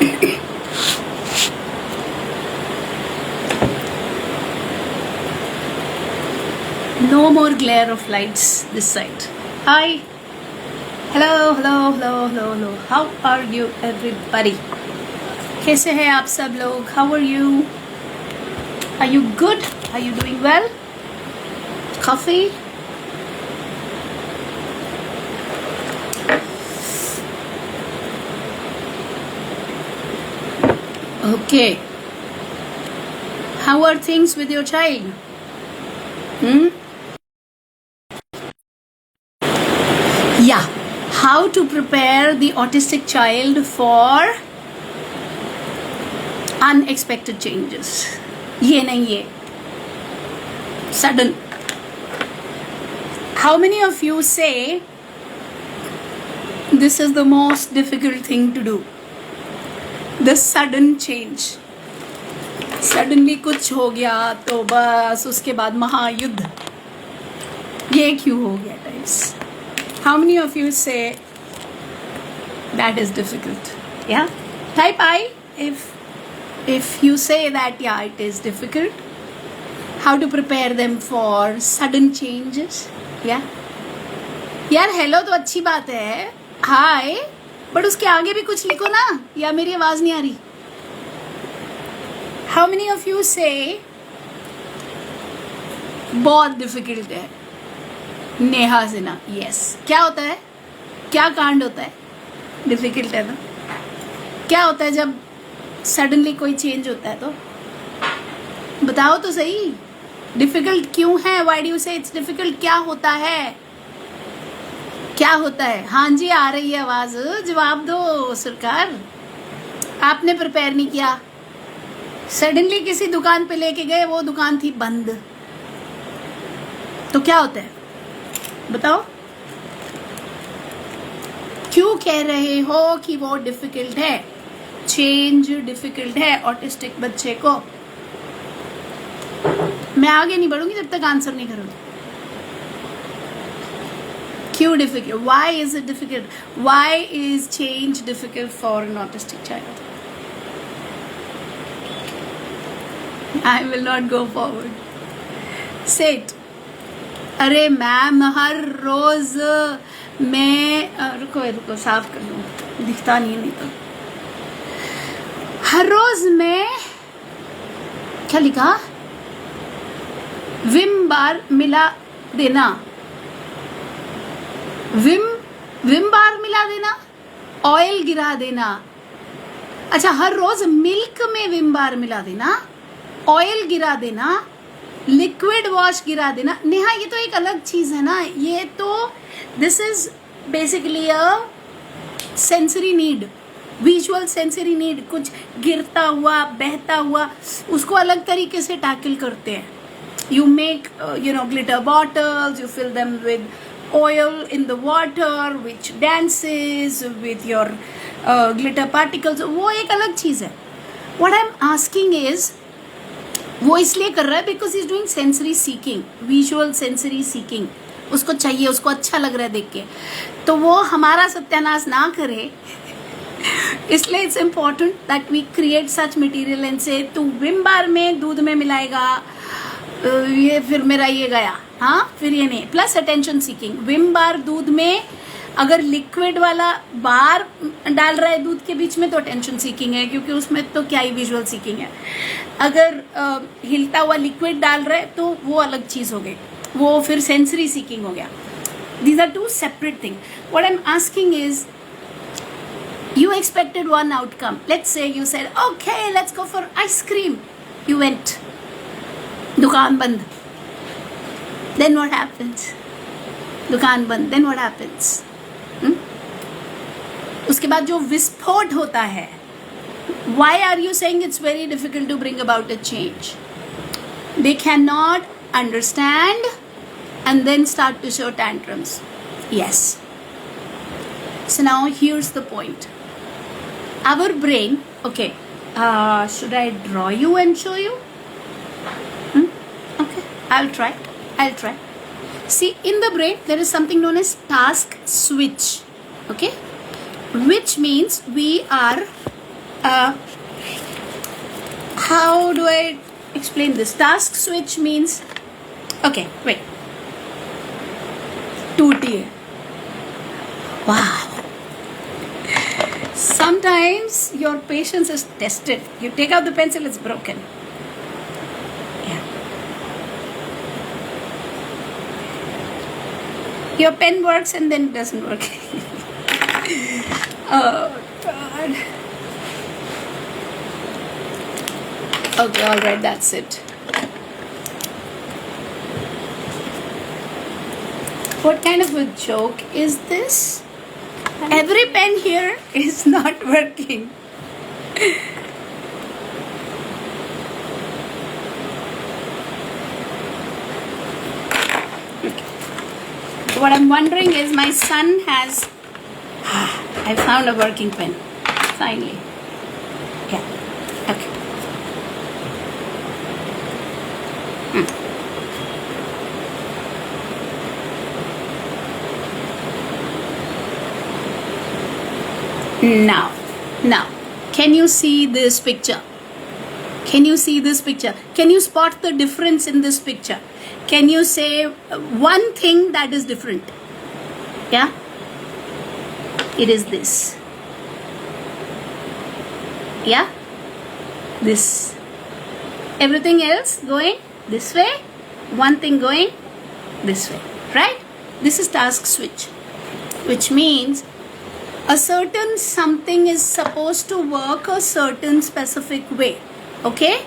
No more glare of lights this side. Hi. Hello, hello, hello, hello, hello. How are you everybody? कैसे हैं आप सब लोग? How are you? Are you good? Are you doing well? Coffee? Okay. How are things with your child? Yeah. How to prepare the autistic child for unexpected changes. ये नहीं ये. Sudden. How many of you say this is the most difficult thing to do? The sudden change. Suddenly कुछ हो गया तो बस उसके बाद महायुद्ध. ये क्यों हो गया types? How many of you say that is difficult? Yeah? Type I if you say that, yeah, it is difficult. How to prepare them for sudden changes? Yeah? यार हेलो तो अच्छी बात है, हाय, बट उसके आगे भी कुछ लिखो ना, या मेरी आवाज नहीं आ रही? How many of you say बहुत डिफिकल्ट है? नेहा सिन्हा, यस. क्या होता है? क्या कांड होता है? डिफिकल्ट है ना? क्या होता है जब सडनली कोई चेंज होता है? तो बताओ तो सही, डिफिकल्ट क्यों है? व्हाई डू यू से इट्स डिफिकल्ट? क्या होता है? क्या होता है? हाँ जी, आ रही है आवाज, जवाब दो सरकार. आपने प्रिपेयर नहीं किया, सडनली किसी दुकान पे लेके गए, वो दुकान थी बंद, तो क्या होता है बताओ? क्यों कह रहे हो कि वो डिफिकल्ट है? चेंज डिफिकल्ट है ऑटिस्टिक बच्चे को. मैं आगे नहीं बढ़ूंगी जब तक आंसर नहीं करूंगी. क्यों difficult? Why is it difficult? Why is change difficult for an autistic child? I will not go forward. Say it. अरे मैम, हर रोज मैं रुको साफ कर लूं, दिखता नहीं है नहीं तो. हर रोज मैं क्या लिखा? विम बार मिला देना. विम बार मिला देना, ऑयल गिरा देना. अच्छा, हर रोज मिल्क में विम बार मिला देना, ऑयल गिरा देना, लिक्विड वॉश गिरा देना. नेहा, ये तो एक अलग चीज है ना. ये तो this is basically a sensory need, visual sensory need. कुछ गिरता हुआ, बहता हुआ, उसको अलग तरीके से टैकल करते हैं. You make glitter bottles, you fill them with oil in the water which dances with your glitter particles. वो एक अलग चीज है. What I'm asking is, वो इसलिए कर रहा है because is doing sensory seeking, visual sensory seeking. उसको चाहिए, उसको अच्छा लग रहा है देख के, तो वो हमारा सत्यानाश ना करे. इसलिए it's important that we create such material and से तू विम बार में दूध में मिलाएगा, ये फिर मेरा ये गया, हाँ फिर ये नहीं. Plus attention seeking. Vim bar दूध में अगर लिक्विड वाला बार डाल रहा है दूध के बीच में तो अटेंशन सीकिंग है, क्योंकि उसमें तो क्या ही विजुअल सीकिंग है. अगर हिलता हुआ लिक्विड डाल रहा है तो वो अलग चीज हो गई, वो फिर सेंसरी सीकिंग हो गया. These are two separate thing. What I am asking is, you expected one outcome. Let's say you said, okay, let's go for ice cream. You went. दुकान बंद. Then what happens? दुकान बंद. Then what happens? उसके बाद जो विस्फोट होता है, why are you saying it's very difficult to bring about a change? They cannot understand and then start to show tantrums. Yes. So now here's the point. Our brain, okay, should I draw you and show you? Okay, I'll try. See, in the brain there is something known as task switch. Okay, which means we are uh, how do I explain this? Task switch means, okay, wait. 2T. Wow. Sometimes your patience is tested. You take out the pencil, it's broken. Yeah. Your pen works and then it doesn't work. Oh, God. Okay, alright, that's it. What kind of a joke is this? Every pen here is not working. Okay. What I'm wondering is my son has... I found a working pen. Finally. Yeah. Okay. Now, can you see this picture? Can you see this picture? Can you spot the difference in this picture? Can you say one thing that is different? Yeah? It is this. Yeah? This. Everything else going this way. One thing going this way. Right? This is task switch. Which means a certain something is supposed to work a certain specific way. Okay?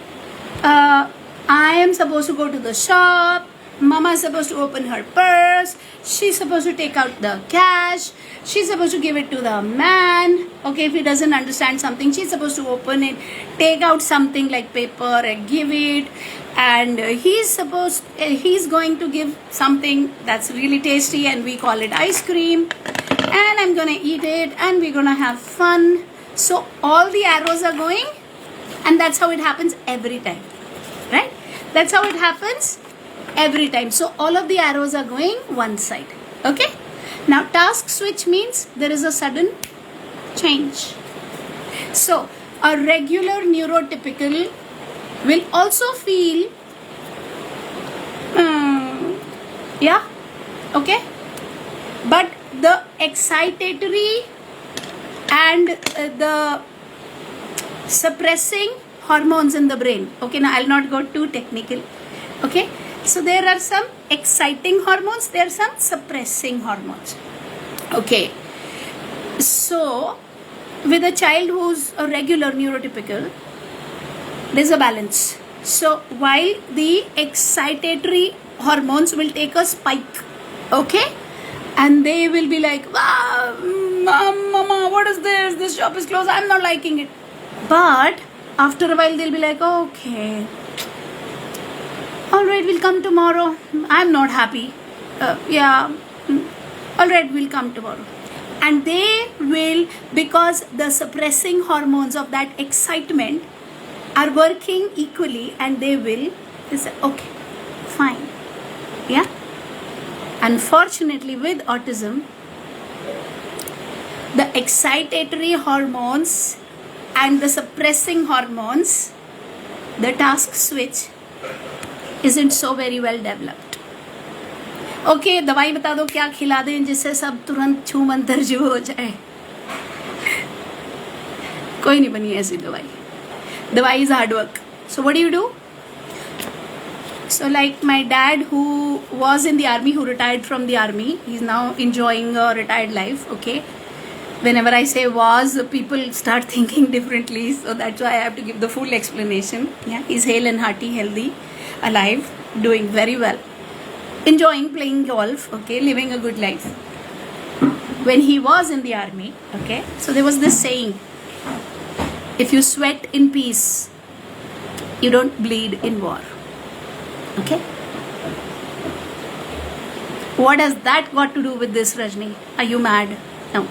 I am supposed to go to the shop. Mama is supposed to open her purse. She's supposed to take out the cash. She's supposed to give it to the man. Okay, if he doesn't understand something, she's supposed to open it, take out something like paper and give it. And he's going to give something that's really tasty and we call it ice cream. And I'm gonna eat it and we're gonna have fun. So all the arrows are going, and that's how it happens every time. Right? That's how it happens every time. So all of the arrows are going one side. Okay? Now task switch means there is a sudden change. So a regular neurotypical will also feel yeah, okay, but the excitatory and the suppressing hormones in the brain. Okay, now I'll not go too technical. Okay, so there are some exciting hormones, there are some suppressing hormones. Okay, so with a child who's a regular neurotypical, there's a balance. So while the excitatory hormones will take a spike, okay, and they will be like, wow, mama, what is this? This shop is closed. I'm not liking it. But after a while, they'll be like, okay, all right, we'll come tomorrow. I'm not happy. Yeah, all right, we'll come tomorrow. And they will, because the suppressing hormones of that excitement are working equally, and they say, okay, fine. Yeah. Unfortunately, with autism, the excitatory hormones and the suppressing hormones, the task switch isn't so very well developed. Okay, दवाई बता दो क्या खिला दें जिससे सब तुरंत छू मंतर जो हो जाए. कोई नहीं बनी ऐसी दवाई. Dawai is hard work. So what do? So like my dad, who was in the army, who retired from the army, he's now enjoying a retired life. Okay, whenever I say was, people start thinking differently, so that's why I have to give the full explanation. Yeah, he's hale and hearty, healthy, alive, doing very well, enjoying playing golf. Okay, living a good life. When he was in the army, okay, so there was this saying: if you sweat in peace, you don't bleed in war. Okay? What has that got to do with this, Rajni? Are you mad? No.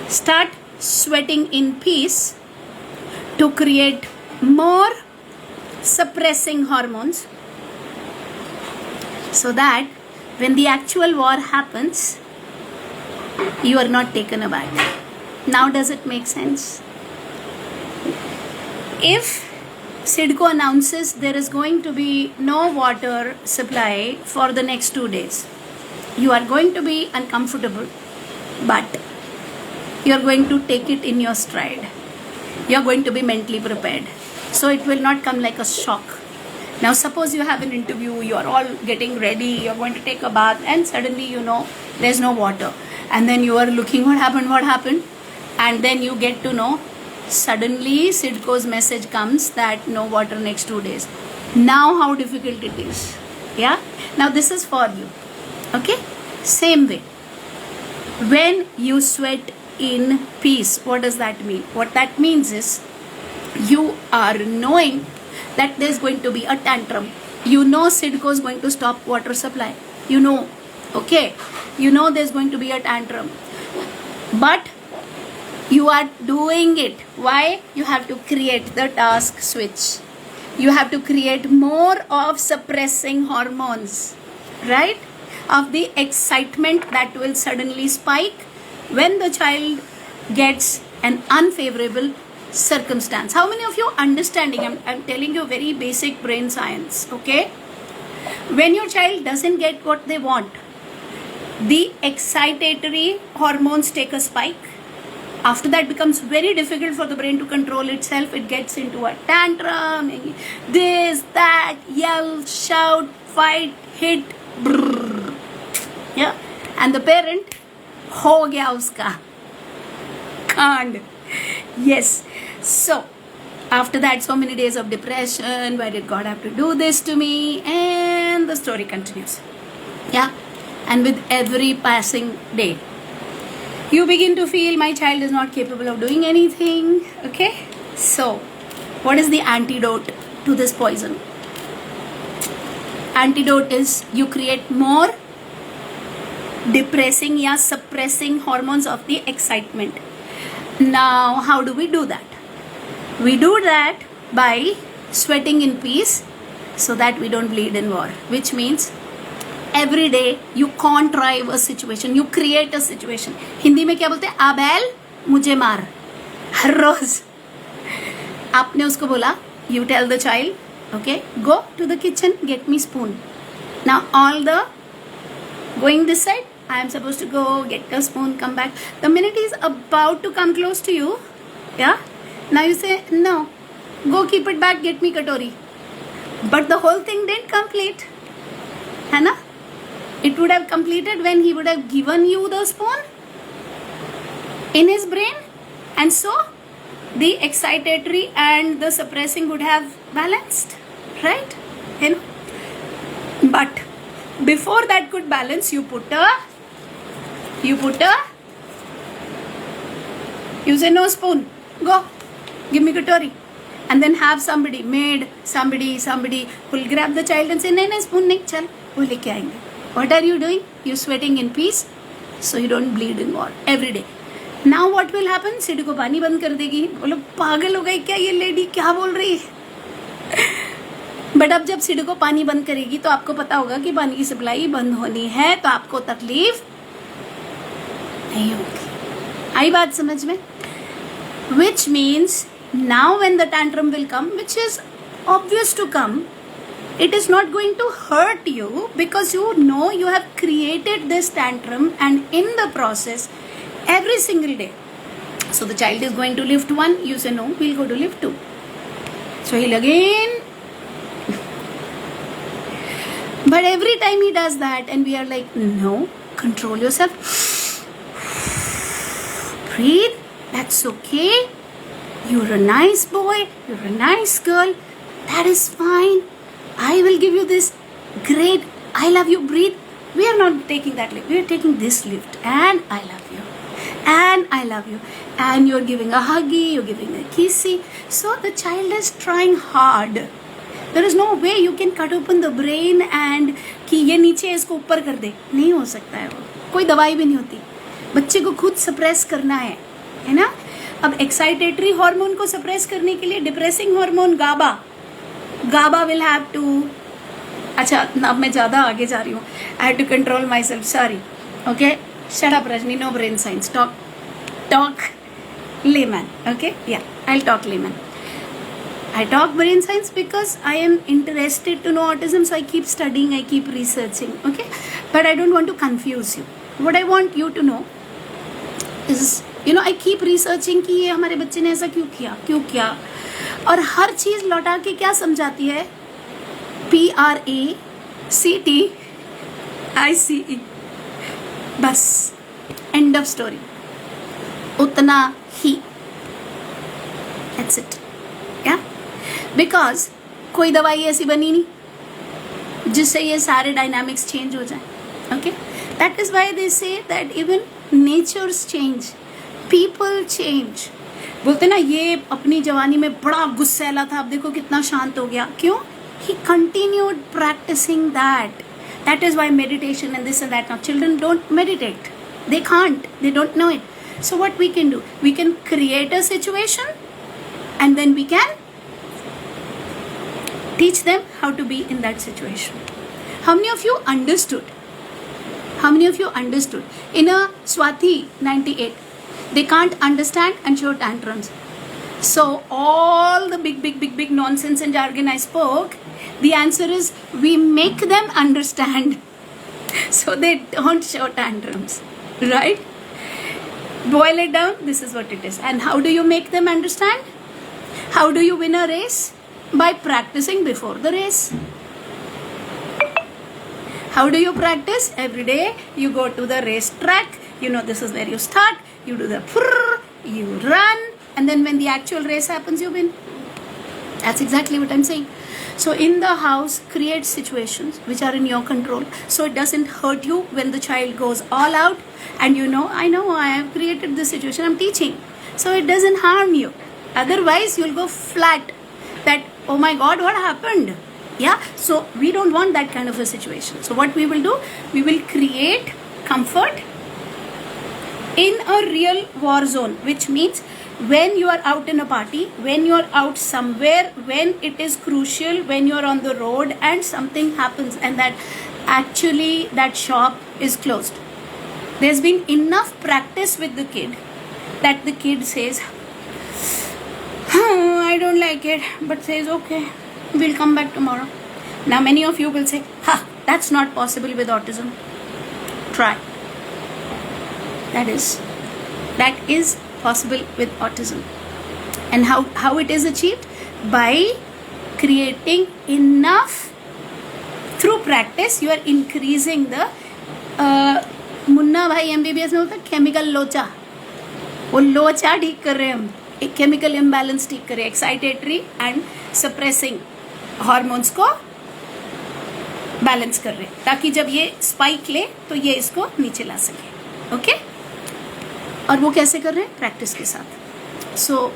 Start sweating in peace to create more suppressing hormones, so that when the actual war happens, you are not taken aback. Now does it make sense? If SIDCO announces there is going to be no water supply for the next 2 days, you are going to be uncomfortable, but you are going to take it in your stride. You are going to be mentally prepared. So it will not come like a shock. Now suppose you have an interview, you are all getting ready, you are going to take a bath, and suddenly you know there's no water. And then you are looking what happened. And then you get to know suddenly SIDCO's message comes that no water next 2 days. Now how difficult it is. Yeah? Now this is for you. Okay? Same way. When you sweat in peace, what does that mean? What that means is you are knowing that there's going to be a tantrum. You know SIDCO is going to stop water supply. You know. Okay? You know there's going to be a tantrum. But you are doing it. Why? You have to create the task switch. You have to create more of suppressing hormones, right? Of the excitement that will suddenly spike when the child gets an unfavorable circumstance. How many of you understanding? I'm telling you very basic brain science, okay? When your child doesn't get what they want, the excitatory hormones take a spike. After that becomes very difficult for the brain to control itself. It gets into a tantrum, this, that, yell, shout, fight, hit, brrr. Yeah, and the parent, ho gaya uska, can't. Yes. So after that, so many days of depression. Why did God have to do this to me? And the story continues. Yeah, and with every passing day, you begin to feel my child is not capable of doing anything. Okay? So, what is the antidote to this poison? Antidote is you create more depressing or suppressing hormones of the excitement. Now, how do we do that? We do that by sweating in peace so that we don't bleed in war. Which means every day you contrive a situation, you create a situation. Hindi में क्या बोलते हैं? Abel मुझे मार. हर रोज आपने उसको बोला, you tell the child, okay, go to the kitchen, get me spoon. Now all the going this side, I am supposed to go get a spoon, come back. The minute he is about to come close to you, yeah, now you say no, go keep it back, get me katori. But the whole thing didn't complete, है ना? It would have completed when he would have given you the spoon in his brain, and so the excitatory and the suppressing would have balanced, right? You know? But before that could balance, you say no spoon, go, give me katori. And then have somebody will grab the child and say, nahi, spoon nahi, chal, wo leke aayenge. What are you doing? You sweating in peace so you don't bleed in war every day. Now what will happen? SIDCO पानी बंद कर देगी. बोलो पागल हो गई क्या ये लेडी, क्या बोल रही है? बट अब जब SIDCO पानी बंद करेगी तो आपको पता होगा कि पानी की सप्लाई बंद होनी है, तो आपको तकलीफ नहीं होगी. आई बात समझ में? Which means now when the tantrum will come, which is obvious to come, it is not going to hurt you because you know you have created this tantrum, and in the process every single day. So the child is going to lift 1, you say no, we'll go to lift 2. So he'll again. But every time he does that and we are like, no, control yourself. Breathe, that's okay. You're a nice boy, you're a nice girl, that is fine. I will give you this great, I love you, breathe. We are not taking that lift, we are taking this lift, and I love you, and I love you, and you're giving a huggy, you're giving a kissy. So the child is trying hard. There is no way you can cut open the brain and कि ये नीचे इसको ऊपर कर दे, नहीं हो सकता है. वो कोई दवाई भी नहीं होती. बच्चे को खुद सप्रेस करना है ना. अब एक्साइटेटरी हार्मोन को सप्रेस करने के लिए depressing hormone GABA will have to. अच्छा, अब मैं ज़्यादा आगे जा रही हूँ. I have to control myself, sorry. Okay, shut up Rajni, no brain science, talk layman. Okay, yeah, I will talk layman. I talk brain science because I am interested to know autism, so I keep studying, I keep researching, okay? But I don't want to confuse you. What I want you to know is, I keep researching कि ये हमारे बच्चे ने ऐसा क्यों किया, और हर चीज़ लौटा के क्या समझाती है? PRACTICE, बस, end of story, उतना ही, that's it, yeah? Because कोई दवाई ऐसी बनी नहीं जिससे ये सारे डायनामिक्स चेंज हो जाए, okay? That is why they say that even natures change, people change. बोलते ना ये अपनी जवानी में बड़ा गुस्सैला था, अब देखो कितना शांत हो गया. क्यों? He continued practicing that. That is why meditation and this and that. Now children don't meditate. They can't. They don't know it. So what we can do? We can create a situation and then we can teach them how to be in that situation. How many of you understood? How many of you understood? In a Swati 98, they can't understand and show tantrums. So all the big nonsense and jargon I spoke, the answer is we make them understand so they don't show tantrums, right? Boil it down, this is what it is. And how do you make them understand? How do you win a race? By practicing before the race. How do you practice? Every day you go to the race track, this is where you start, you do the prrr, you run, and then when the actual race happens, you win. That's exactly what I'm saying. So in the house, create situations which are in your control, so it doesn't hurt you when the child goes all out, and I have created this situation, I'm teaching, so it doesn't harm you. Otherwise you'll go flat, that oh my god, what happened? Yeah, so we don't want that kind of a situation. So what we will do, we will create comfort in a real war zone, which means when you are out in a party, when you are out somewhere, when it is crucial, when you are on the road and something happens and that actually that shop is closed. There's been enough practice with the kid that the kid says, I don't like it, but says okay, we'll come back tomorrow. Now many of you will say, that's not possible with autism. Try. That is possible with autism. And how it is achieved? By creating enough, through practice you are increasing the Munna भाई MBBS में होता है chemical लोचा, वो लोचा ठीक कर रहे हैं हम, एक केमिकल इम्बैलेंस ठीक कर रहे हैं, एक्साइटेटरी एंड सप्रेसिंग हार्मोन्स को बैलेंस कर रहे हैं, ताकि जब ये स्पाइक ले तो ये इसको नीचे ला सके, ओके? और वो कैसे कर रहे हैं? प्रैक्टिस के साथ. So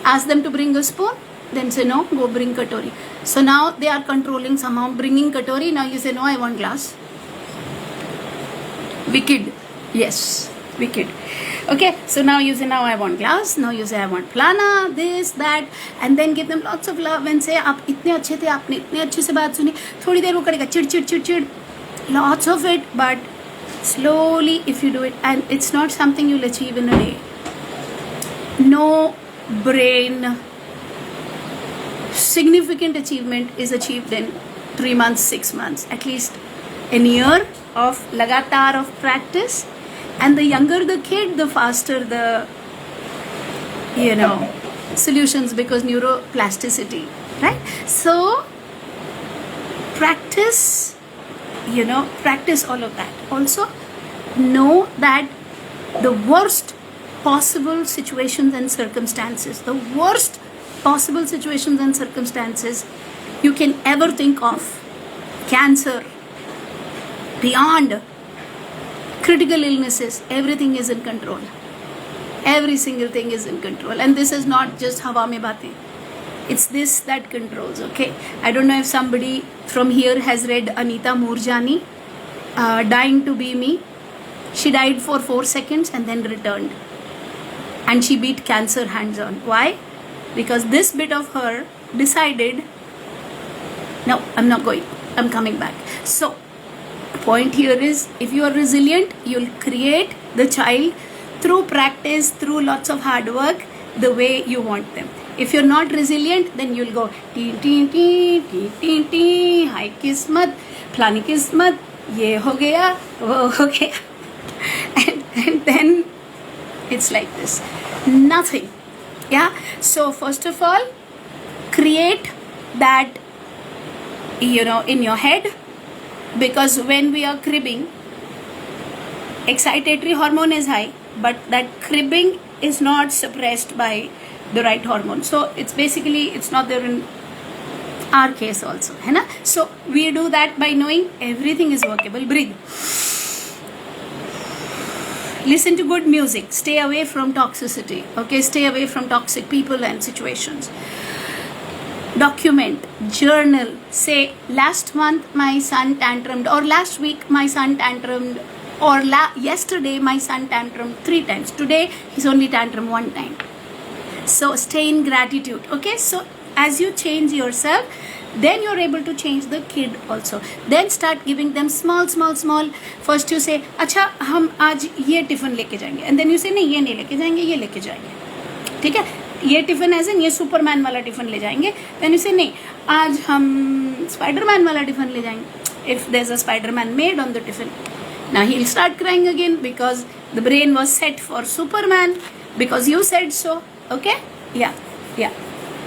ask them to bring a spoon, then say no, go bring katori. So now they are controlling somehow, bringing katori. Now you say no, I want glass. Wicked. Yes, wicked. Okay, so now you say now I want glass, now you say I want plana, this, that, and then give them lots of love and say आप इतने अच्छे थे, आपने इतने अच्छे से बात सुनी. थोड़ी देर वो करेगा चिड़, lots of it, but slowly if you do it, and it's not something you'll achieve in a day. No brain significant achievement is achieved in 3 months, 6 months, at least a year of lagatar of practice. And the younger the kid, the faster the solutions, because neuroplasticity, right? So practice all of that. Also know that the worst possible situations and circumstances, you can ever think of, cancer, beyond, critical illnesses, everything is in control. Every single thing is in control. And this is not just hawa mein baatein. It's this that controls, okay? I don't know if somebody from here has read Anita Moorjani, Dying to Be Me. She died for 4 seconds and then returned. And she beat cancer hands on. Why? Because this bit of her decided, no, I'm not going. I'm coming back. So, point here is, if you are resilient, you'll create the child through practice, through lots of hard work, the way you want them. If you're not resilient, then you'll go टी टी टी टी टी टी, हाय किस्मत, फलानी किस्मत, ये हो गया, वो हो गया, and then it's like this, nothing. Yeah. So first of all, create that, in your head, because when we are cribbing, excitatory hormone is high, but that cribbing is not suppressed by the right hormone. So it's not there in our case also, है ना? So we do that by knowing everything is workable. Breathe. Listen to good music. Stay away from toxicity. Okay, stay away from toxic people and situations. Document, journal. Say, last month my son tantrumed, or last week my son tantrumed, or yesterday my son tantrumed 3 times. Today he's only tantrum 1 time. So stay in gratitude. Okay, so as you change yourself, then you're able to change the kid also. Then start giving them small. First you say, अच्छा हम आज ये tiffin लेके जाएंगे, and then you say नहीं ये नहीं लेके जाएंगे, ये लेके जाएंगे, ठीक है? ये टिफिन एज इन ये सुपरमैन वाला टिफिन ले जाएंगे, then you say नहीं आज हम स्पाइडरमैन वाला टिफिन ले जाएंगे. If there's a Spider-Man made on the tiffin, now he'll start crying again because the brain was set for Superman because you said so. Okay? Yeah.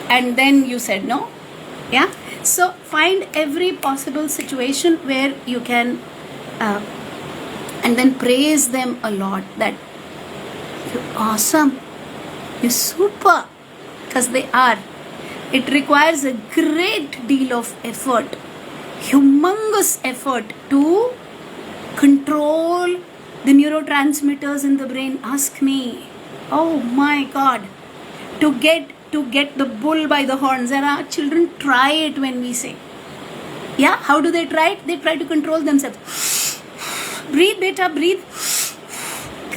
And then you said no. Yeah. So find every possible situation where you can, and then praise them a lot, that you're awesome, you're super, because they are. It requires a great deal of effort, humongous effort, to control the neurotransmitters in the brain. Ask me. Oh my God. To get the bull by the horns. And our children try it when we say. Yeah, how do they try it? They try to control themselves. Breathe, beta, breathe.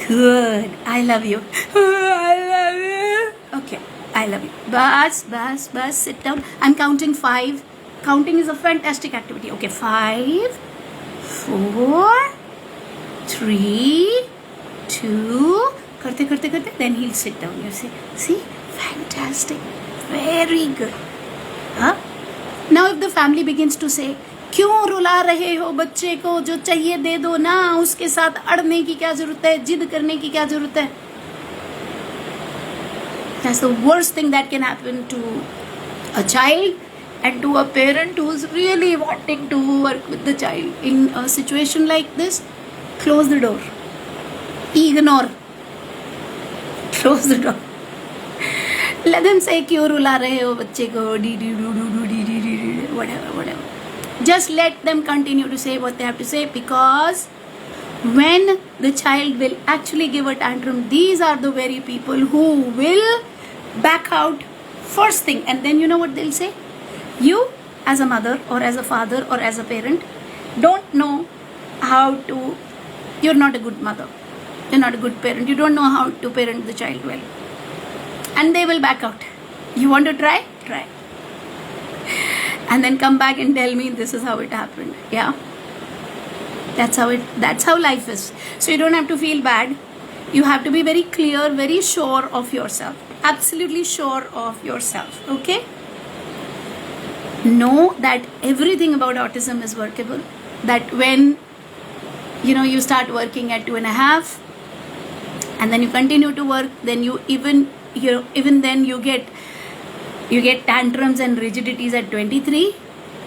Good. I love you. I love you. Okay, I love you. Bas, sit down. I'm counting 5. Counting is a fantastic activity. Okay, 5, 4, 3, 2. Karte. Then he'll sit down. You see? Fantastic. Very good. Huh? Now if the family begins to say, क्यों रुला रहे हो बच्चे को, जो चाहिए दे दो ना, उसके साथ अड़ने की क्या जरूरत है, जिद करने की क्या जरूरत है. That's the worst thing that can happen to a child and to a parent who's really wanting to work with the child. In a situation like this, close the door. Ignore. Close the door. Let them say क्यों रुला रहे हो बच्चे को, whatever. Just let them continue to say what they have to say, because when the child will actually give a tantrum, these are the very people who will back out first thing. And then you know what they'll say? You as a mother or as a father or as a parent don't know how to, you're not a good mother, you're not a good parent, you don't know how to parent the child well. And they will back out. You want to try? Try. And then come back and tell me this is how it happened. Yeah. That's how life is. So you don't have to feel bad. You have to be very clear, very sure of yourself. Absolutely sure of yourself. Okay? Know that everything about autism is workable. That when you start working at 2.5, and then you continue to work, then even then you get tantrums and rigidities at 23.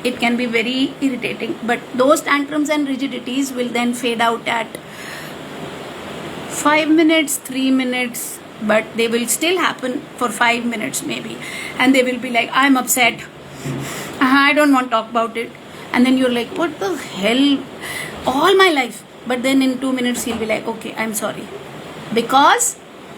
It can be very irritating, but those tantrums and rigidities will then fade out at 5 minutes, 3 minutes, but they will still happen for 5 minutes maybe, and they will be like, I'm upset, I don't want to talk about it. And then you're like, what the hell, all my life. But then in 2 minutes he'll be like, okay, I'm sorry, because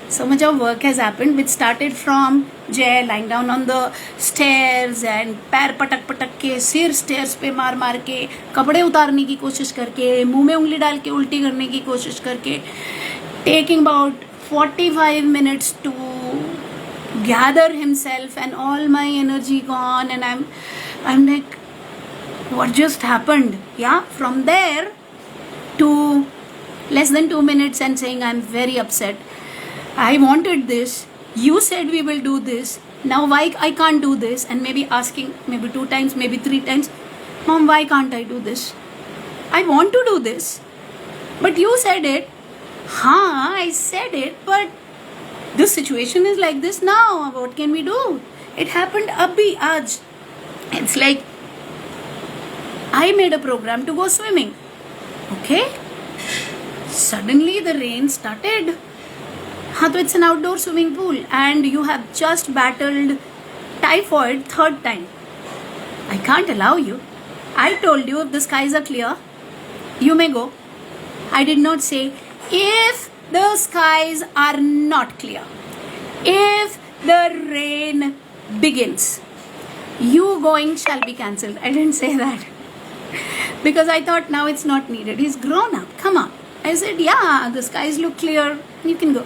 so much of work has happened, which started from Jay lying down on the stairs and पैर पटक के, सिर stairs पे मार के, कपड़े उतारने की कोशिश करके, मुंह में उंगली डाल के उल्टी करने की कोशिश करके, taking about 45 minutes to gather himself, and all my energy gone, and I'm like, what just happened? Yeah, from there to less than 2 minutes and saying, I'm very upset, I wanted this, you said we will do this, now why I can't do this? And maybe asking maybe 2 times, maybe 3 times, Mom, why can't I do this? I want to do this, but you said it. Haan, I said it, but the situation is like this now. What can we do? It happened abhi, aaj. It's like I made a program to go swimming. Okay? Suddenly the rain started. Haan, it's an outdoor swimming pool and you have just battled typhoid 3rd time. I can't allow you. I told you if the skies are clear, you may go. I did not say if the skies are not clear, if the rain begins, you going shall be cancelled. I didn't say that because I thought now it's not needed. He's grown up. Come on. I said, yeah, the skies look clear. You can go.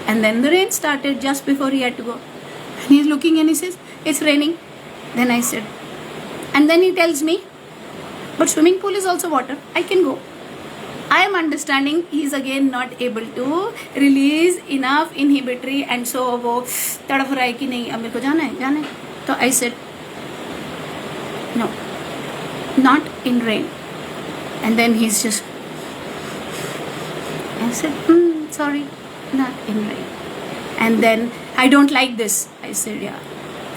And then the rain started just before he had to go. And he's looking and he says, it's raining. Then I said, and then he tells me, but swimming pool is also water. I can go. I am understanding he's again not able to release enough inhibitory and so वो तड़फ रहा है कि नहीं अब मेरे को जाना है तो I said no, not in rain. And then he's just, I said sorry, not in rain. And then I don't like this. I said yeah,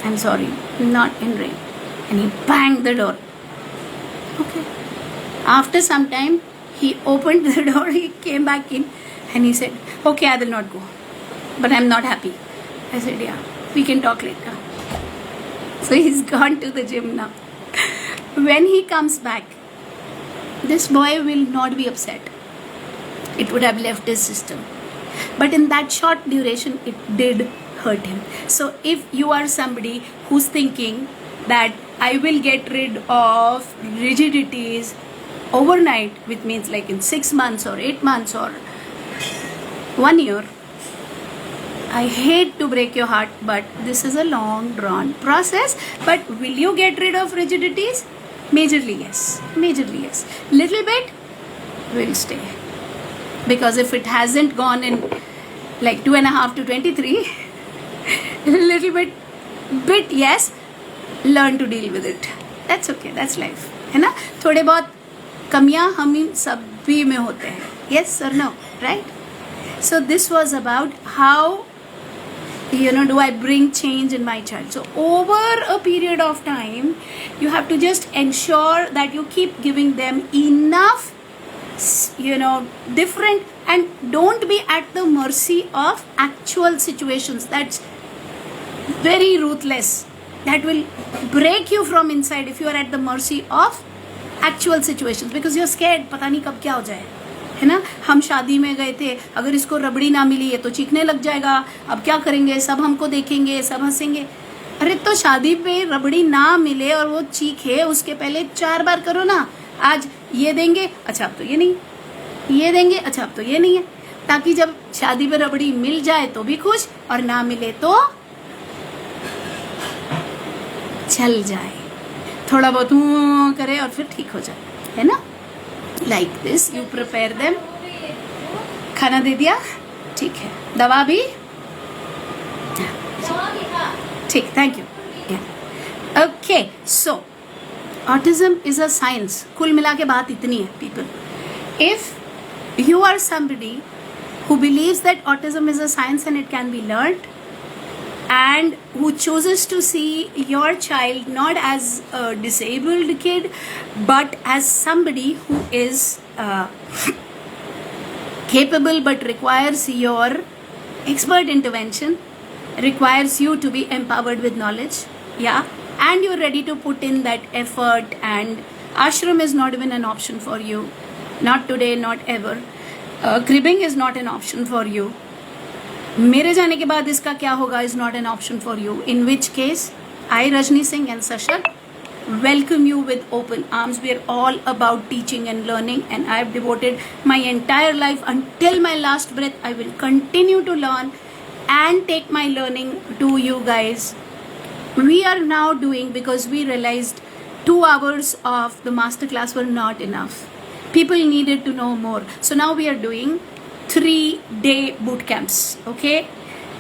I'm sorry, not in rain. And he banged the door. Okay. After some time, he opened the door, he came back in and he said, okay, I will not go, but I'm not happy. I said, yeah, we can talk later. So he's gone to the gym now. When he comes back, this boy will not be upset. It would have left his system. But in that short duration, it did hurt him. So if you are somebody who's thinking that I will get rid of rigidities overnight, which means like in 6 months or 8 months or 1 year, I hate to break your heart, but this is a long drawn process. But will you get rid of rigidities? Majorly yes. Majorly yes. Little bit will stay. Because if it hasn't gone in like 2.5 to 23, little bit yes, learn to deal with it. That's okay. That's life. है ना? थोड़े बहुत कमियां हम सभी में होते हैं. Yes or no? Right? So this was about how do I bring change in my child. So over a period of time, you have to just ensure that you keep giving them enough, different, and don't be at the mercy of actual situations. That's very ruthless. That will break you from inside if you are at the mercy of actual situations because you're scared. पता नहीं कब क्या हो जाए, है ना? हम शादी में गए थे, अगर इसको रबड़ी ना मिली है तो चीखने लग जाएगा. अब क्या करेंगे? सब हमको देखेंगे, सब हंसेंगे. अरे तो शादी पे रबड़ी ना मिले और वो चीखे, उसके पहले 4 बार करो ना. आज ये देंगे, अच्छा अब तो ये नहीं, ये देंगे, अच्छा अब तो ये नहीं है, ताकि जब शादी पे रबड़ी मिल जाए तो भी खुश और ना मिले तो चल जाए, थोड़ा बहुत करे और फिर ठीक हो जाए, है ना? Like this you prepare them. खाना दे दिया, ठीक है. दवा भी ठीक, thank you. Okay, so autism is a science. कुल मिला के बात इतनी है people. If you are somebody who believes that autism is a science and it can be learned, and who chooses to see your child not as a disabled kid but as somebody who is capable but requires your expert intervention, requires you to be empowered with knowledge, yeah, and you're ready to put in that effort, and ashram is not even an option for you, not today, not ever. Cribbing is not an option for you. मेरे जाने के बाद इसका क्या होगा is not an option for you. In which case, I, Rajni Singh and Sashar, welcome you with open arms. We are all about teaching and learning, and I have devoted my entire life until my last breath. I will continue to learn and take my learning to you guys. We are now doing, because we realized 2 hours of the masterclass were not enough. People needed to know more. So now we are doing 3-day boot camps, okay?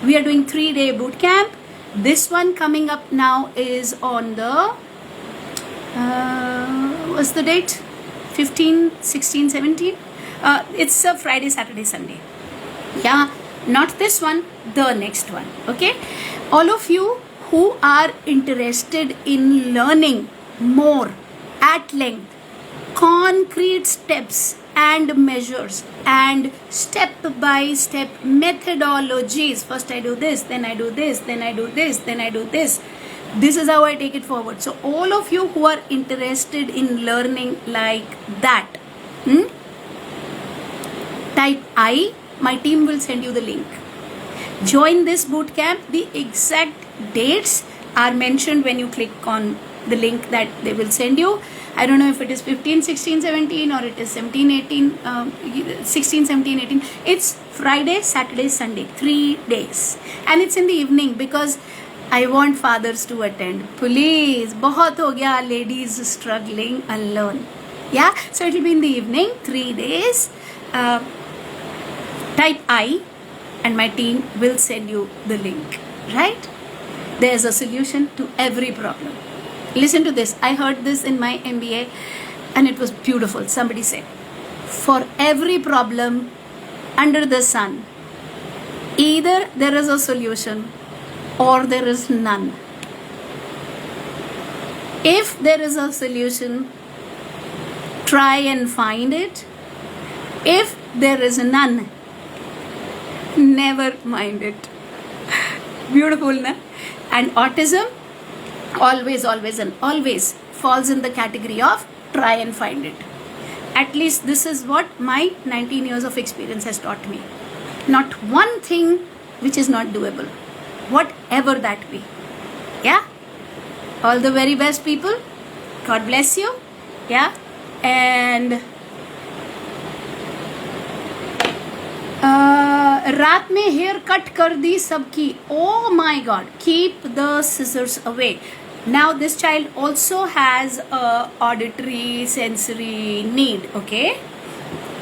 We are doing 3-day boot camp. This one coming up now is on the what's the date? 15, 16, 17. It's a Friday, Saturday, Sunday. Yeah, not this one, the next one. Okay, all of you who are interested in learning more at length, concrete steps and measures and step by step methodologies. First I do this, then I do this, then I do this, then I do this. This is how I take it forward. So all of you who are interested in learning like that, type I. My team will send you the link. Join this boot camp. The exact dates are mentioned when you click on the link that they will send you. I don't know if it is 15, 16, 17 or it is 17, 18, 16, 17, 18. It's Friday, Saturday, Sunday, 3 days. And it's in the evening because I want fathers to attend. Please, बहुत हो गया ladies struggling alone. Yeah, so it will be in the evening, 3 days. Type I and my team will send you the link, right? There's a solution to every problem. Listen to this. I heard this in my MBA and it was beautiful. Somebody said, for every problem under the sun, either there is a solution or there is none. If there is a solution, try and find it. If there is none, never mind it. Beautiful, na? And autism always and always falls in the category of try and find it. At least this is what my 19 years of experience has taught me. Not one thing which is not doable, whatever that be. Yeah, all the very best, people. God bless you. Yeah, and रात में hair cut कर दी सबकी. Oh my God, keep the scissors away. Now this child also has a auditory sensory need. Okay,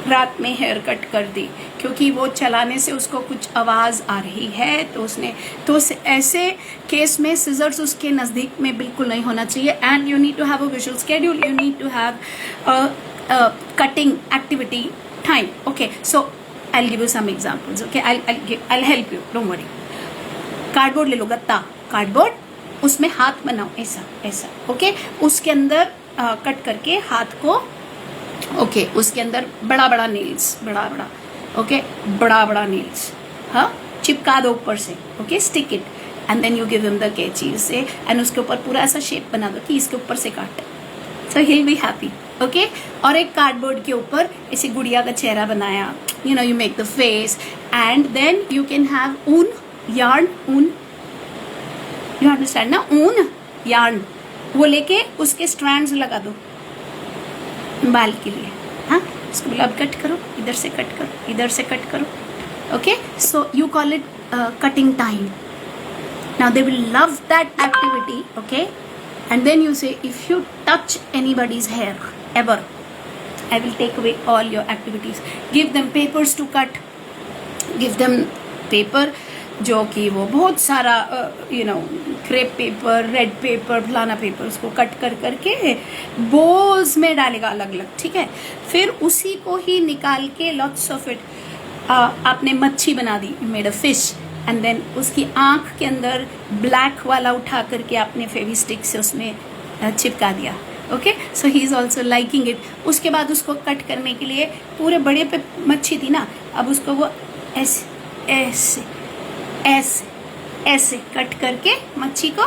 रात में hair cut कर दी क्योंकि वो चलाने से उसको कुछ आवाज आ रही है, तो उसने तो ऐसे केस में सिजर्स उसके नजदीक में बिल्कुल नहीं होना चाहिए. And you need to have a visual schedule. You need to have a cutting activity time. Okay, so I'll give you some examples. Okay, I'll help you. Don't worry. Cardboard ले लो, गत्ता cardboard, उसमें हाथ बनाओ ऐसा ऐसा. Okay, उसके अंदर cut करके हाथ को, ओके, उसके अंदर बड़ा बड़ा नील्स, बड़ा बड़ा, ओके, बड़ा बड़ा नील्स, हाँ, चिपका दो ऊपर से. Okay, stick it and then you give him the कैची से, एंड उसके ऊपर पूरा ऐसा शेप बना दो कि इसके ऊपर से काट. So he will be happy. Okay, और एक कार्डबोर्ड के ऊपर ऐसे गुड़िया का चेहरा बनाया. You know, you make the face, and then you can have ऊन, yarn, ऊन. You understand ना? ऊन, yarn, वो लेके उसके strands लगा दो बाल के लिए. हाँ, इसको बोला अब कट करो, इधर से कट करो, इधर से कट करो. Okay, so you call it cutting time. Now they will love that activity. Okay, and then you say, if you touch anybody's hair ever, I will take away all your activities. Give them papers to cut. Give them paper जो कि वो बहुत सारा crepe paper, red pepper, फलाना paper, उसको cut कर करके balls में डालेगा अलग अलग. ठीक है, फिर उसी को ही निकाल के लॉट्स ऑफ इट आपने मच्छी बना दी, made a fish, and then उसकी आंख के अंदर ब्लैक वाला उठा करके आपने फेविस्टिक से उसमें चिपका दिया. Okay, so he is also liking it. उसके बाद उसको कट करने के लिए पूरे बड़े पे मच्छी थी ना, अब उसको वो ऐसे ऐसे ऐसे ऐसे कट करके मच्छी को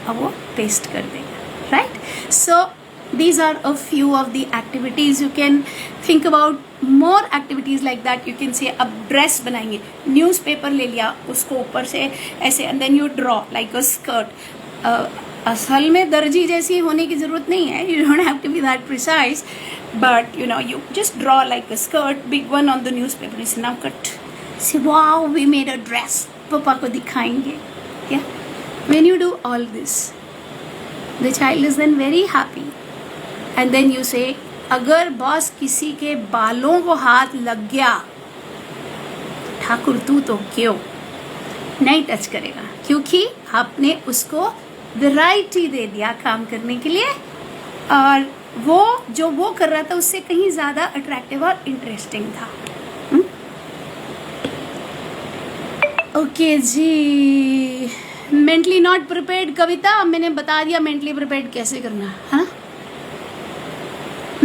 अब वो पेस्ट कर देगा. Right, so these are a few of the activities. You can think about more activities like that. You can say अब ड्रेस बनाएंगे, न्यूज़पेपर ले लिया, उसको ऊपर से ऐसे, and then you draw like a skirt. असल में दर्जी जैसी होने की जरूरत नहीं है. You don't have to be that precise, but you just draw like a skirt, big one on the newspaper. You say now cut. Say wow, we made a dress. पापा को दिखाएंगे. Yeah, when you do all this, the child is then very happy. And then you say, अगर boss किसी के बालों को हाथ लग गया, ठाकुर तू तो क्यों, नहीं टच करेगा, क्योंकि आपने उसको वैरायटी दे दिया काम करने के लिए, और वो जो वो कर रहा था उससे कहीं ज़्यादा अट्रैक्टिव और इंटरेस्टिंग था। ओके जी, मेंटली नॉट प्रिपेयर्ड कविता, मैंने बता दिया मेंटली प्रिपेयर्ड कैसे करना है ना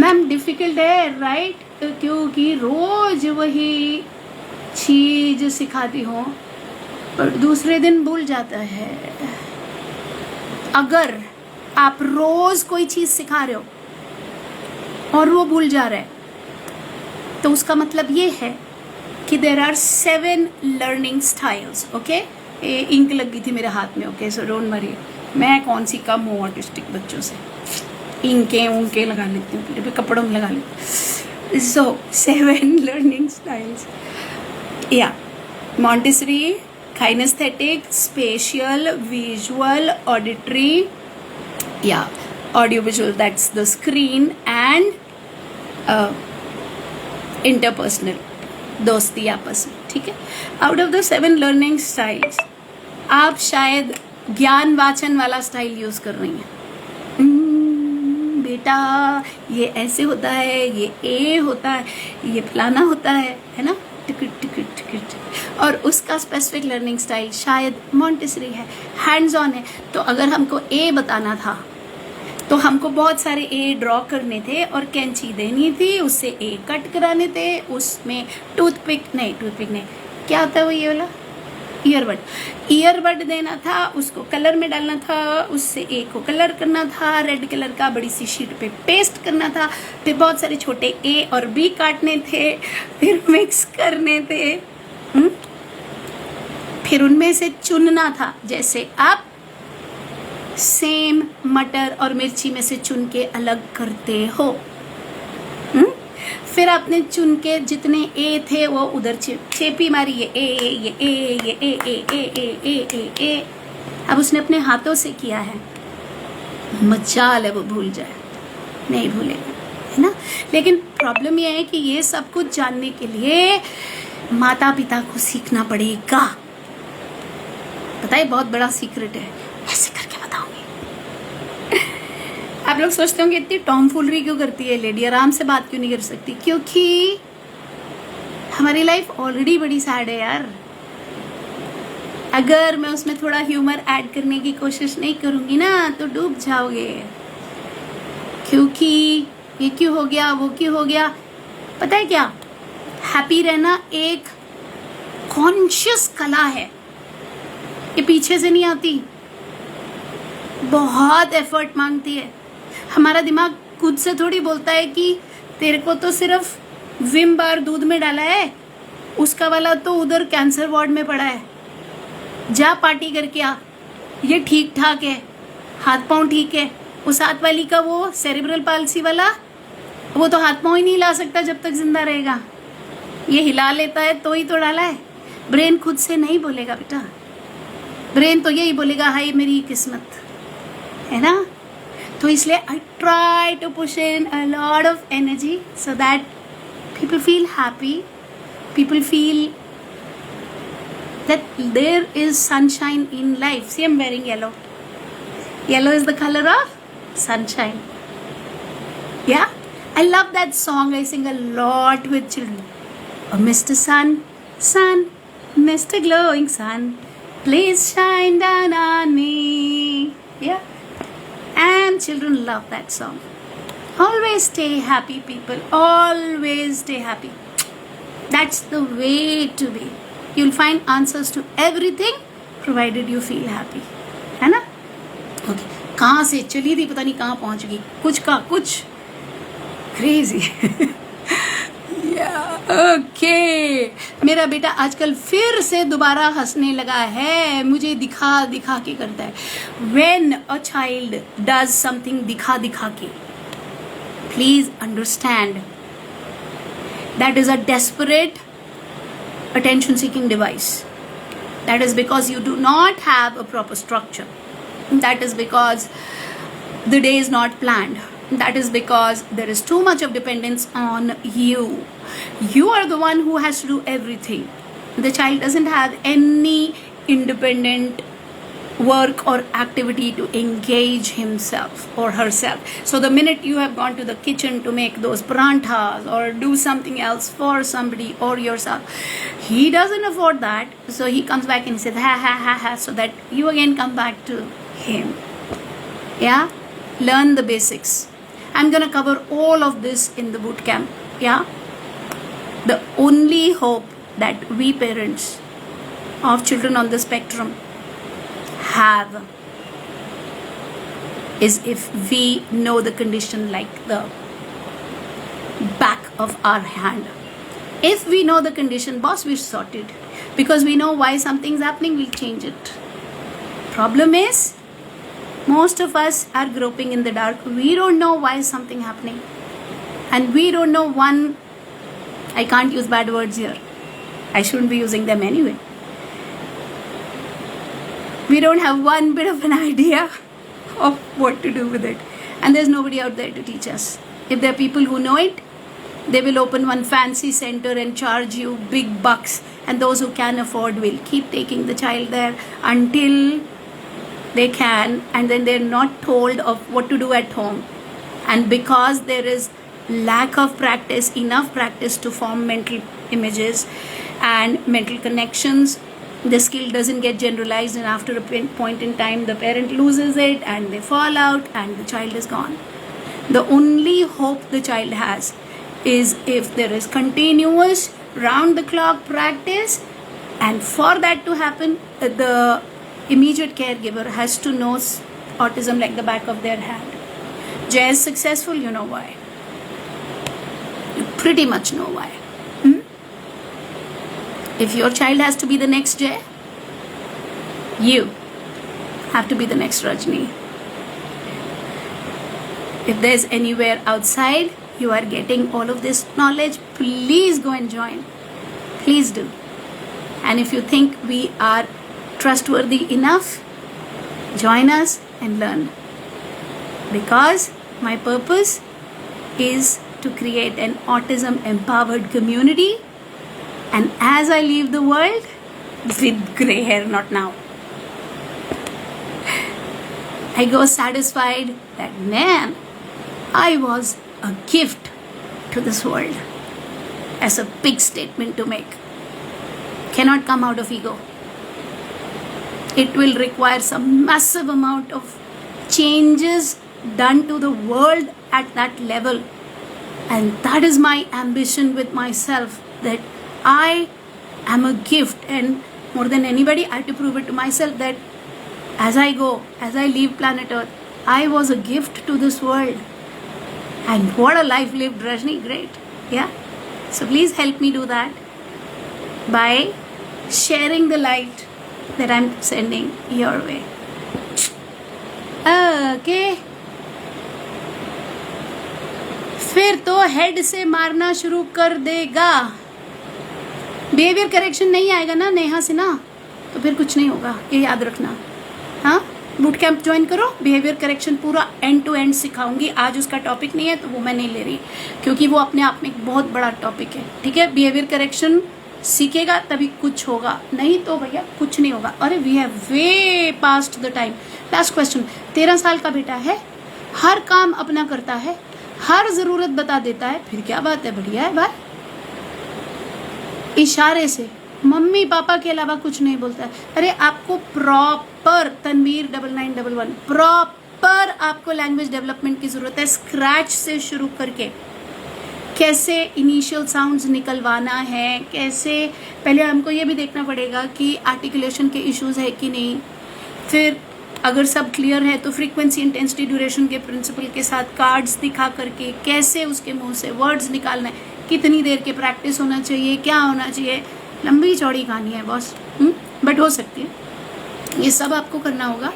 मैम। डिफिकल्ट है राइट, क्योंकि रोज वही चीज सिखाती हो पर दूसरे दिन भूल जाता है। अगर आप रोज कोई चीज सिखा रहे हो और वो भूल जा रहा है, तो उसका मतलब ये है कि there are 7 learning styles. Okay, ink लग गई थी मेरे हाथ में। ओके, सो डोंट वरी, मैं कौन सी कम हूँ ऑटिस्टिक बच्चों से, इंके उनके लगा लेती हूँ, फिर कपड़ों में लगा लेती हूँ। सो 7 लर्निंग स्टाइल्स, या Montessori, kinesthetic, spatial, visual, auditory, yeah, audiovisual, that's the screen, and interpersonal, दोस्ती आपस में, ठीक है। Out of the 7 learning styles, आप शायद ज्ञान वाचन वाला स्टाइल यूज कर रही हैं। बेटा ये ऐसे होता है, ये ए होता है, ये फलाना होता है ना, टिकट टिकट टिकट, और उसका स्पेसिफिक लर्निंग स्टाइल शायद मॉन्टेसरी है, हैंड्स ऑन है। तो अगर हमको ए बताना था तो हमको बहुत सारे ए ड्रॉ करने थे और कैंची देनी थी, उससे ए कट कराने थे, उसमें टूथपिक नहीं, क्या होता है वो ये वाला ईयरबड देना था, उसको कलर में डालना था, उससे ए को कलर करना था, रेड कलर का बड़ी सी शीट पे पेस्ट करना था, फिर बहुत सारे छोटे ए और बी काटने थे, फिर मिक्स करने थे, फिर उनमें से चुनना था। जैसे आप सेम मटर और मिर्ची में से चुन के अलग करते हो, फिर आपने चुन के जितने ए थे वो उधर चेपी मारी, ये ए ये ए ये ए ए ए ए ए ए ए। अब उसने अपने हाथों से किया है, मजाल है वो भूल जाए, नहीं भूलेगा, है ना। लेकिन प्रॉब्लम ये है कि ये सब कुछ जानने के लिए माता पिता को सीखना पड़ेगा। पता है, बहुत बड़ा सीक्रेट है, ऐसे करके बताऊंगी। आप लोग सोचते होंगे इतनी टॉमफुलरी क्यों करती है लेडी, आराम से बात क्यों नहीं कर सकती? क्योंकि हमारी लाइफ ऑलरेडी बड़ी सैड है यार। अगर मैं उसमें थोड़ा ह्यूमर ऐड करने की कोशिश नहीं करूंगी ना तो डूब जाओगे। क्योंकि ये क्यों हो गया, वो क्यों हो गया, पता है क्या, हैप्पी रहना एक कॉन्शियस कला है, ये पीछे से नहीं आती, बहुत एफर्ट मांगती है। हमारा दिमाग खुद से थोड़ी बोलता है कि तेरे को तो सिर्फ विम बार दूध में डाला है, उसका वाला तो उधर कैंसर वार्ड में पड़ा है, जा पार्टी करके आ, ये ठीक ठाक है, हाथ पांव ठीक है। उस हाथ वाली का वो सेरिब्रल पाल्सी वाला, वो तो हाथ पांव ही नहीं हिला सकता जब तक जिंदा रहेगा, ये हिला लेता है तो ही तो डाला है। ब्रेन खुद से नहीं बोलेगा बेटा, ब्रेन तो यही बोलेगा हाय मेरी किस्मत, है ना। तो इसलिए I try to push in a lot of energy so that people feel happy, people feel that there is sunshine in life. See, I'm wearing yellow. Yellow is the color of sunshine. Yeah, I love that song. I sing a lot with children. Oh, Mr. Sun, Sun, Mr. Glowing Sun, please shine down on me. Yeah, and children love that song. Always stay happy, people. Always stay happy. That's the way to be. You'll find answers to everything provided you feel happy. है ना? Okay. कहाँ से चली थी पता नहीं कहाँ पहुँच गई, कुछ का कुछ crazy. ओके, मेरा बेटा आजकल फिर से दोबारा हंसने लगा है, मुझे दिखा दिखा के करता है। When a child does something दिखा दिखा के, please understand that is a desperate attention seeking device. That is because you do not have a proper structure. That is because the day is not planned. That is because there is too much of dependence on you. You are the one who has to do everything. The child doesn't have any independent work or activity to engage himself or herself. So the minute you have gone to the kitchen to make those paranthas or do something else for somebody or yourself, he doesn't afford that, so he comes back and says ha ha ha ha, so that you again come back to him. Yeah, learn the basics. I'm gonna cover all of this in the boot camp. Yeah, the only hope that we parents of children on the spectrum have is if we know the condition like the back of our hand. If we know the condition, boss, we're sorted, because we know why something's happening, we'll change it. Problem is, most of us are groping in the dark. We don't know why something happening, and we don't know I can't use bad words here, I shouldn't be using them anyway. We don't have one bit of an idea of what to do with it, and there's nobody out there to teach us. If there are people who know it, they will open one fancy center and charge you big bucks, and those who can afford will keep taking the child there until they can, and then they're not told of what to do at home. And because there is lack of practice, enough practice to form mental images and mental connections, the skill doesn't get generalized, and after a point in time the parent loses it and they fall out and the child is gone. The only hope the child has is if there is continuous round the clock practice, and for that to happen the immediate caregiver has to know autism like the back of their hand. Jay is successful, you know why. You pretty much know why. If your child has to be the next Jay, you have to be the next Rajni. If there's anywhere outside you are getting all of this knowledge, please go and join. Please do. And if you think we are trustworthy enough, join us and learn. Because my purpose is to create an autism empowered community. And as I leave the world, with grey hair, not now, I go satisfied that, man, I was a gift to this world. As a big statement to make. Cannot come out of ego. It will require some massive amount of changes done to the world at that level. And that is my ambition with myself, that I am a gift, and more than anybody I have to prove it to myself that as I go, as I leave planet Earth, I was a gift to this world. And what a life lived, Rajni, great. Yeah. So please help me do that by sharing the light that I'm sending your way. Okay. फिर तो head से मारना शुरू कर देगा. Behaviour correction नहीं आएगा ना नेहा सिन्हा, तो फिर कुछ नहीं होगा, ये याद रखना. हाँ, बूट कैंप ज्वाइन करो, बिहेवियर करेक्शन पूरा एंड टू एंड सिखाऊंगी. आज उसका टॉपिक नहीं है तो वो मैं नहीं ले रही, क्योंकि वो अपने आप में एक बहुत बड़ा टॉपिक है. ठीक है, बिहेवियर करेक्शन सीखेगा तभी कुछ होगा, नहीं तो भैया कुछ नहीं होगा. अरे we have way past the time. Last question. 13 साल का बेटा है, हर काम अपना करता है, हर जरूरत बता देता है, फिर क्या बात है, बढ़िया है भाई. इशारे से मम्मी पापा के अलावा कुछ नहीं बोलता है. अरे आपको प्रॉपर, तनवीर 9911, प्रॉपर आपको लैंग्वेज डेवलपमेंट की जरूरत है. स्क्रैच से शुरू करके कैसे इनिशियल साउंड्स निकलवाना है, कैसे पहले हमको ये भी देखना पड़ेगा कि आर्टिकुलेशन के इश्यूज है कि नहीं. फिर अगर सब क्लियर है तो फ्रीक्वेंसी, इंटेंसिटी, ड्यूरेशन के प्रिंसिपल के साथ कार्ड्स दिखा करके कैसे उसके मुंह से वर्ड्स निकालना है, कितनी देर के प्रैक्टिस होना चाहिए, क्या होना चाहिए. लंबी चौड़ी कहानी है बॉस, बट हो सकती है. ये सब आपको करना होगा.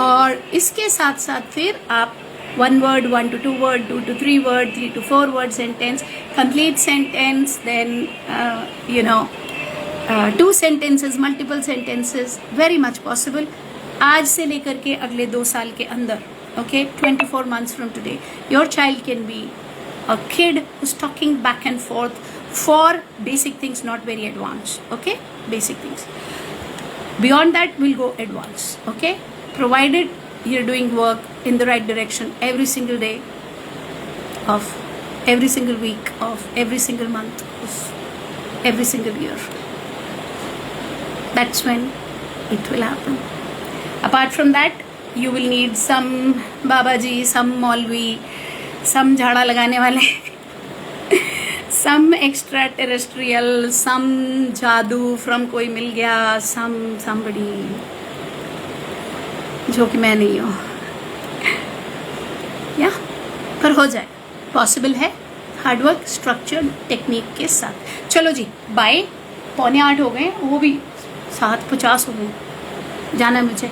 और इसके साथ साथ फिर आप 1 word, 1 to 2 word, 2 to 3 word, 3 to 4 word sentence, complete sentence, then 2 sentences, multiple sentences, very much possible. आज से लेकर के अगले 2 साल के अंदर, okay, 24 months from today, your child can be a kid who's talking back and forth for basic things, not very advanced. Okay, basic things. Beyond that, we'll go advanced. Okay, provided you're doing work in the right direction every single day of every single week of every single month of every single year. That's when it will happen. Apart from that, you will need some Babaji, some Maulvi, some झाड़ा लगाने वाले, some extraterrestrial, some जादू from कोई मिल गया, somebody जो कि मैं नहीं हूँ, या पर हो जाए, पॉसिबल है हार्डवर्क स्ट्रक्चर्ड टेक्निक के साथ. चलो जी, बाय. 7:45 हो गए, वो भी 7:50 हो गए, जाना है मुझे.